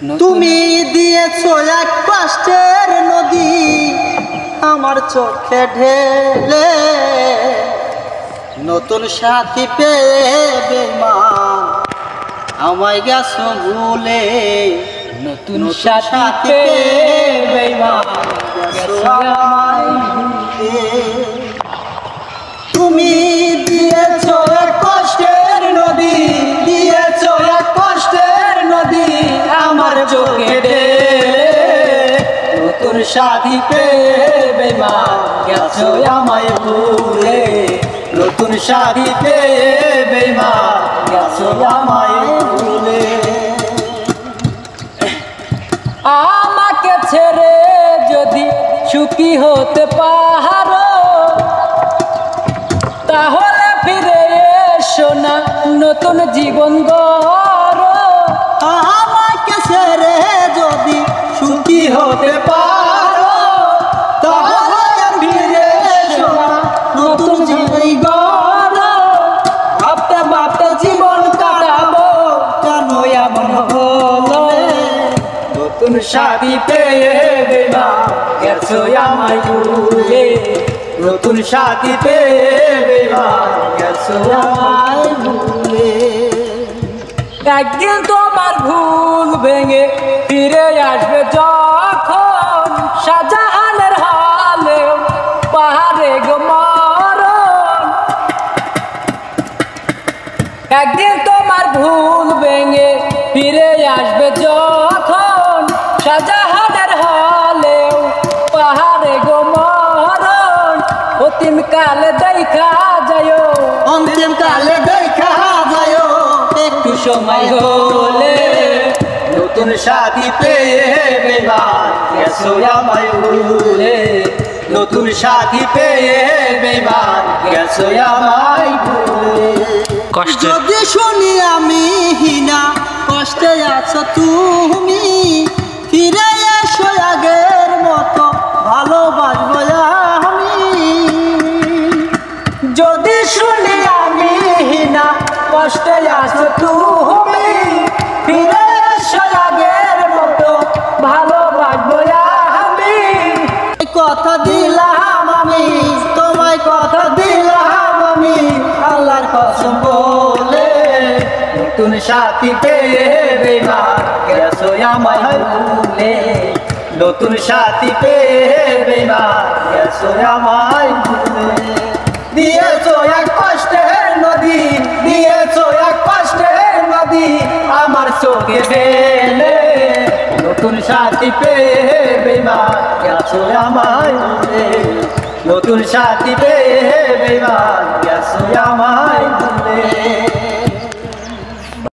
তুমি দিয়েছো এক কষ্টের নদী আমার চোখে ঢেলে, নতুন সাথী পেয়ে বেঈমান আমায় গেছো ভুলে। নতুন সাথী পেয়ে বেঈমান গেছো আমায় ভুলে। তুমি দিয়েছো এক কষ্টের নদী, দিয়েছো এক কষ্টের নদী আমার চোখে ঢেলে, নতুন সাথী পেয়ে বেঈমান গেছো আমায় ভুলে। নতুন সাথী পেয়ে বেঈমান গেছো আমায় ভুলে। আমাকে ছেড়ে যদি সুখী হতে পারো, তাহলে ফিরে এসো না নতুন জীবন গড়ো। আমাকে ছেড়ে যদি সুখী হতে পারো, তাহলে ফিরে এসো না নতুন জীবন গড়ো। ভাবতে ভাবতে জীবন কাটাবো, কেন এমন হলো? নতুন সাথী পেয়ে বেঈমান গেছো আমায় ভুলে। নতুন সাথী পেয়ে বেঈমান গেছো আমায় ভুলে। একদিন তোমার ভুল ভেঙে ফিরে আসবে যখন, শাহজাহানের হালে পাহাড়ে গো মরণ। একদিন তোমার ভুল ভেঙে ফিরে আসবে যখন, শাহজাহানের হালে পাহাড়ে গো মরণ। অন্তিম কালে দেখা যায়, অন্তিম কালে দেখা যায় একটু সময় হলে। নতুন সাথী পেয়ে বেঈমান গেছো আমায় ভুলে। নতুন সাথী পেয়ে বেঈমান গেছো আমায় ভুলে। যদি শুনি আমি হিনা কষ্টে আছো তুমি, ফিরে এসো আগের মতো ভালোবাসবো আমি। যদি শুনি আমি হিনা কষ্টে আছো তুমি, ফিরে এসো আগের মতো ভালোবাসবো আমি। কথা দিলাম আমি তোমায়, কথা দিলাম আমি আল্লাহর কসম বলে। নতুন সাথী পেয়ে বেঈমান গেছো আমায় ভুলে। নতুন সাথী পেয়ে বেঈমান গেছো আমায় ভুলে। দিয়েছো এক কষ্টের নদী, দিয়েছো এক কষ্টের নদী আমার চোখে ঢেলে। নতুন সাথী পেয়ে বেঈমান গেছো আমায় ভুলে। নতুন সাথী পেয়ে বেঈমান গেছো আমায়